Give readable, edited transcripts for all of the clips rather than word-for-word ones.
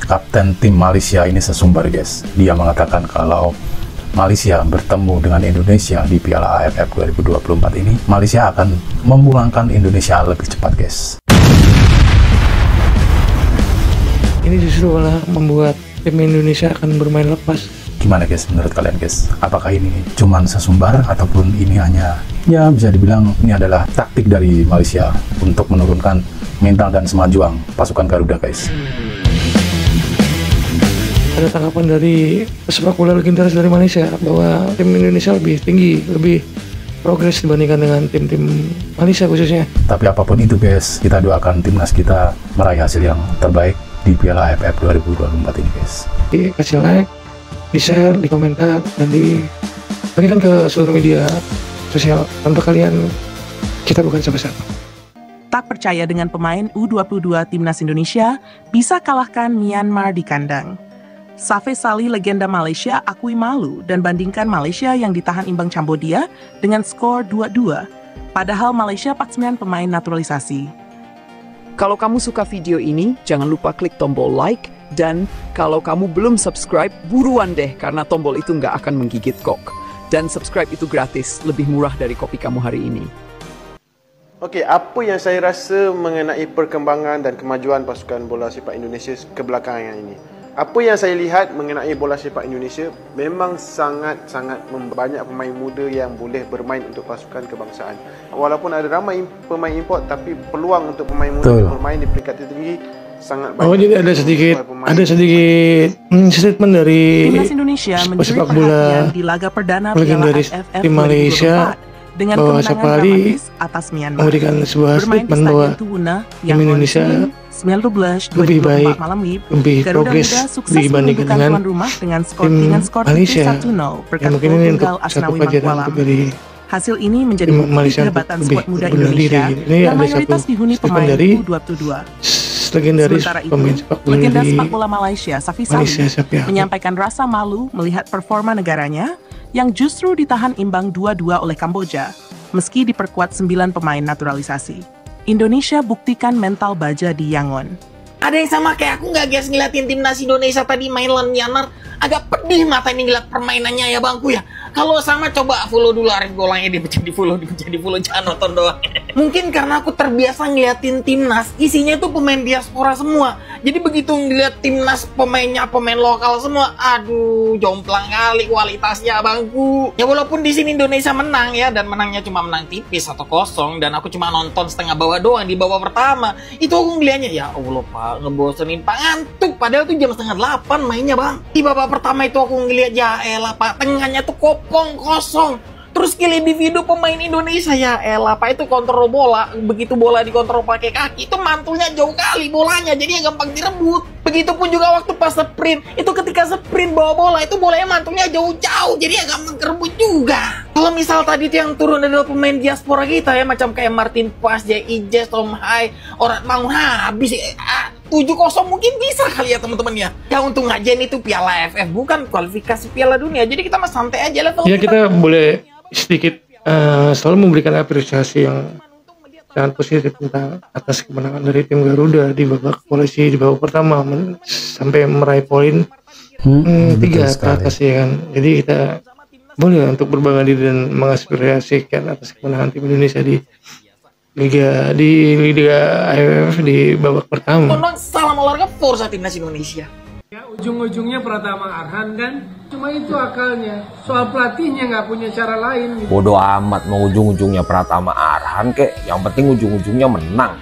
Kapten tim Malaysia ini sesumbar guys. Dia mengatakan kalau Malaysia bertemu dengan Indonesia di Piala AFF 2024 ini, Malaysia akan memulangkan Indonesia lebih cepat guys. Ini justru malah membuat tim Indonesia akan bermain lepas. Gimana guys menurut kalian guys? Apakah ini cuman sesumbar ataupun ini hanya, ya bisa dibilang ini adalah taktik dari Malaysia untuk menurunkan mental dan semajuan pasukan Garuda guys? Ada tanggapan dari pesepak bola legendaris dari Malaysia bahwa tim Indonesia lebih tinggi, lebih progres dibandingkan dengan tim-tim Malaysia khususnya. Tapi apapun itu guys, kita doakan timnas kita meraih hasil yang terbaik di Piala AFF 2024 ini guys. Kasih like, di share, di komentar, dan dibagikan ke seluruh media sosial. Tanpa kalian, kita bukan siapa-siapa. Tak percaya dengan pemain U22 Timnas Indonesia bisa kalahkan Myanmar di kandang. Safeh Salih, legenda Malaysia, akui malu dan bandingkan Malaysia yang ditahan imbang Cambodia dengan skor 2-2. Padahal Malaysia 49 pemain naturalisasi. Kalau kamu suka video ini, jangan lupa klik tombol like. Dan kalau kamu belum subscribe, buruan deh, karena tombol itu nggak akan menggigit kok. Dan subscribe itu gratis, lebih murah dari kopi kamu hari ini. Okey, apa yang saya rasa mengenai perkembangan dan kemajuan pasukan bola sepak Indonesia kebelakangan ini? Apa yang saya lihat mengenai bola sepak Indonesia, memang sangat-sangat banyak pemain muda yang boleh bermain untuk pasukan kebangsaan. Walaupun ada ramai pemain import, tapi peluang untuk pemain muda bermain di peringkat tertinggi sangat banyak. Oh, jadi ada sedikit statement dari Timnas Indonesia mencuri perhatian di laga perdana Piala AFF tim Malaysia dengan bahwa kemenangan Sapali dramatis atas Myanmar. memberikan sebuah statement bahwa tim Indonesia lebih baik, lebih progres dibandingkan dengan tim Malaysia. Ya, mungkin ini untuk satu pelajaran untuk dari hasil ini menjadi bukti kehebatan skuad muda Indonesia yang mayoritas dihuni pemain U22. Legendaris pemain sepak bola legenda sepak bola Malaysia, Safeh Salih, menyampaikan rasa malu melihat performa negaranya yang justru ditahan imbang 2-2 oleh Kamboja, meski diperkuat 9 pemain naturalisasi. Indonesia buktikan mental baja di Yangon. Ada yang sama kayak aku nggak guys ngeliatin timnas Indonesia tadi main lawan Myanmar, agak pedih mata ini ngeliat permainannya ya bangku ya. Kalau sama coba follow dulu Arif Golangnya, dia menjadi follow jangan nonton doang. Mungkin karena aku terbiasa ngeliatin timnas, isinya tuh pemain diaspora semua. Jadi begitu ngeliat timnas pemainnya pemain lokal semua, aduh jomplang kali kualitasnya bangku. Ya walaupun di sini Indonesia menang ya, dan menangnya cuma menang tipis 1-0, dan aku cuma nonton setengah bawah doang di babak pertama. Itu aku ngeliatnya ya Allah pak, ngebosenin pak, ngantuk. Padahal tuh jam setengah 8 mainnya bang. Di babak pertama itu aku ngeliat ya elah pak, tengahnya tuh kopong kosong. Terus skill individu pemain Indonesia ya elah pak, itu kontrol bola, begitu bola dikontrol pakai kaki itu mantulnya jauh kali bolanya, jadi ya gampang direbut. Begitupun juga waktu pas sprint, itu ketika sprint bawa bola itu bolanya mantulnya jauh-jauh, jadi ya gampang kerebut juga. Kalau misal tadi itu yang turun adalah pemain diaspora kita ya, macam kayak Martin Pas, J.I.J, Tom Hai, orang mau habis 7-0 mungkin bisa kali ya teman-teman ya. Ya untung aja ini tuh Piala AFF, bukan kualifikasi Piala Dunia, jadi kita mah santai aja level ya. Kita boleh sedikit selalu memberikan apresiasi yang sangat positif tentang atas kemenangan dari tim Garuda di babak kualifikasi di babak pertama sampai meraih poin 3 ke atas ya kan. Jadi kita boleh untuk berbangga diri dan mengaspirasikan atas kemenangan tim Indonesia di Liga AFF di babak pertama. Salam olahraga Forza Timnas Indonesia. Ya, ujung-ujungnya Pratama Arhan kan, cuma itu akalnya. Soal pelatihnya nggak punya cara lain. Gitu. Bodoh amat mau ujung-ujungnya Pratama Arhan kek, yang penting ujung-ujungnya menang.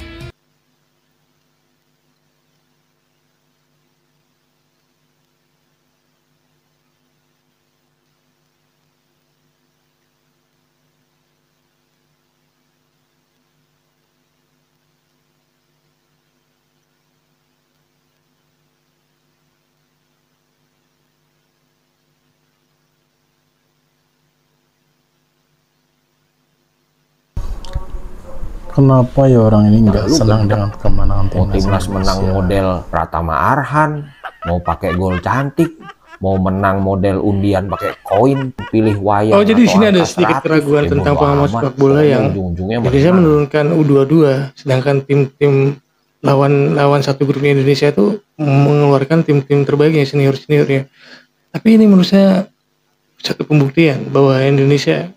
Kenapa ya orang ini nggak senang dengan kemenangan timnas menang model Pratama Arhan, mau pakai gol cantik, mau menang model undian pakai koin, pilih wayang. Oh, jadi di atau sini ada angka sedikit 100, keraguan ya tentang bodo pengamat amat. sepak bola yang Ujung-ujungnya Indonesia menang. menurunkan U22, sedangkan tim-tim lawan satu grupnya Indonesia itu mengeluarkan tim-tim terbaiknya, senior-seniornya. Tapi ini menurut saya satu pembuktian bahwa Indonesia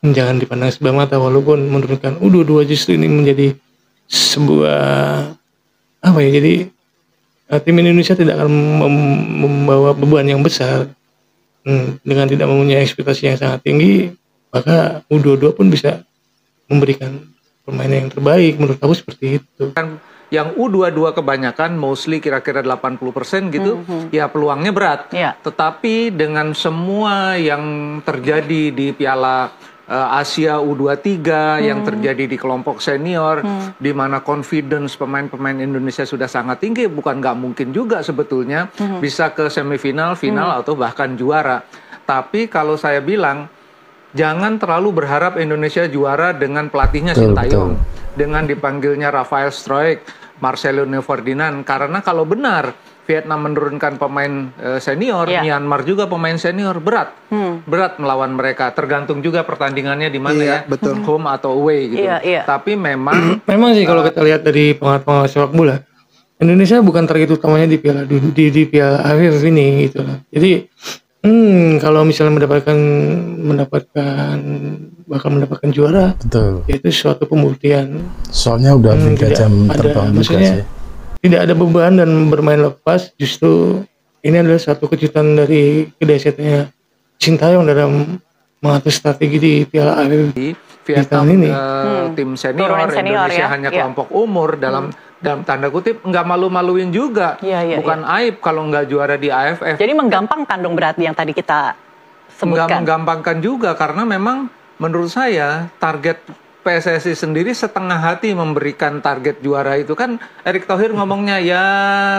jangan dipandang sebelah mata, walaupun menurunkan U22 justru ini menjadi sebuah apa ya, jadi tim Indonesia tidak akan membawa beban yang besar dengan tidak mempunyai ekspektasi yang sangat tinggi, maka U22 pun bisa memberikan permainan yang terbaik. Menurut aku seperti itu. Yang U22 kebanyakan mostly kira-kira 80% gitu, ya peluangnya berat. Tetapi dengan semua yang terjadi di Piala Asia U23 yang terjadi di kelompok senior, di mana confidence pemain-pemain Indonesia sudah sangat tinggi, bukan nggak mungkin juga sebetulnya bisa ke semifinal, final atau bahkan juara. Tapi kalau saya bilang, jangan terlalu berharap Indonesia juara dengan pelatihnya Sintayong, dengan dipanggilnya Rafael Struijk, Marcelo Ferdinand, karena kalau benar Vietnam menurunkan pemain senior, Myanmar juga pemain senior, berat melawan mereka. Tergantung juga pertandingannya di mana ya, home atau away gitu. Tapi memang sih kalau kita lihat dari pengamat sepak bola, Indonesia bukan target utamanya di Piala AFF ini gitu. Jadi kalau misalnya mendapatkan juara, itu suatu pembuktian. Soalnya udah 3 jam terbang juga sih. Tidak ada beban dan bermain lepas, justru ini adalah satu kejutan dari kedahsyatannya Sintayong dalam mengatur strategi di Piala AFF Vietnam ini. Tim senior, Indonesia hanya kelompok umur, dalam tanda kutip nggak malu-maluin juga, bukan aib kalau nggak juara di AFF. Jadi menggampangkan dong berarti yang tadi kita sebutkan. Nggak menggampangkan juga, karena memang menurut saya target PSSI sendiri setengah hati memberikan target juara itu. Kan Erick Thohir ngomongnya ya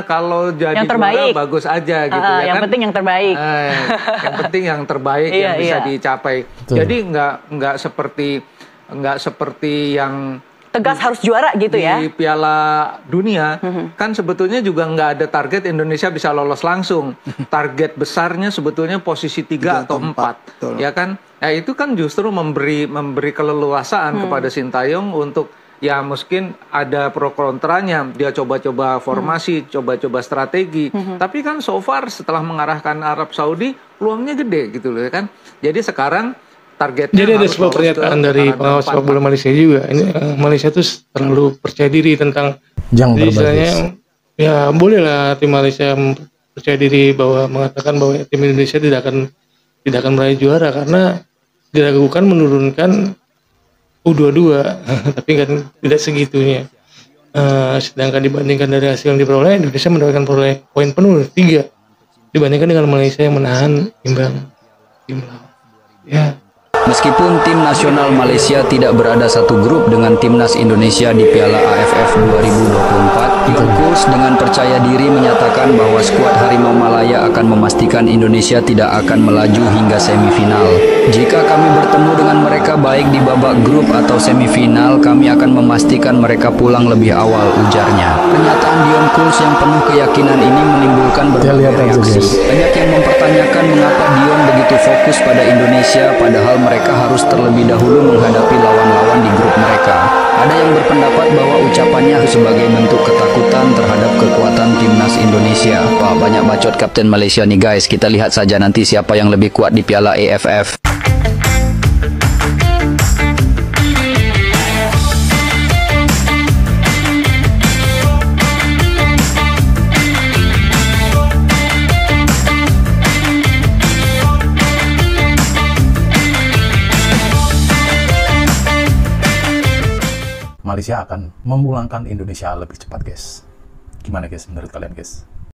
kalau jadi juara bagus aja gitu ya yang kan. Penting yang terbaik. Yang penting yang terbaik yang bisa dicapai. Jadi nggak seperti yang tegas harus juara gitu ya. Di Piala Dunia kan sebetulnya juga nggak ada target Indonesia bisa lolos langsung. Target besarnya sebetulnya posisi 3 atau 4. Ya kan? Ya itu kan justru memberi keleluasaan kepada Sintayong untuk ya mungkin ada pro kontranya. Dia coba-coba formasi, coba-coba strategi. Tapi kan so far setelah mengarahkan Arab Saudi peluangnya gede gitu loh ya kan. Jadi sekarang targetnya. Jadi ada sebuah pernyataan dari pengawas sepak bola Malaysia juga. Ini Malaysia tuh terlalu percaya diri tentang istilahnya, ya bolehlah tim Malaysia percaya diri bahwa mengatakan bahwa tim Indonesia tidak akan meraih juara karena diragukan menurunkan U22, tapi kan tidak segitunya. Sedangkan dibandingkan dari hasil yang diperoleh, Indonesia mendapatkan poin penuh 3 dibandingkan dengan Malaysia yang menahan imbang tim lawan. Ya. Meskipun tim nasional Malaysia tidak berada satu grup dengan timnas Indonesia di Piala AFF 2024, Dion Kuls dengan percaya diri menyatakan bahwa skuad Harimau Malaya akan memastikan Indonesia tidak akan melaju hingga semifinal. Jika kami bertemu dengan mereka baik di babak grup atau semifinal, kami akan memastikan mereka pulang lebih awal, ujarnya. Pernyataan Dion Kuls yang penuh keyakinan ini menimbulkan berbagai reaksi. Banyak yang mempertanyakan mengapa Dion begitu fokus pada Indonesia padahal mereka harus terlebih dahulu menghadapi lawan-lawan di grup mereka. Ada yang berpendapat bahwa ucapannya sebagai bentuk ketakutan terhadap kekuatan timnas Indonesia. Wah, banyak bacot Kapten Malaysia nih guys. Kita lihat saja nanti siapa yang lebih kuat di Piala AFF. Malaysia akan memulangkan Indonesia lebih cepat, guys. Gimana guys menurut kalian, guys?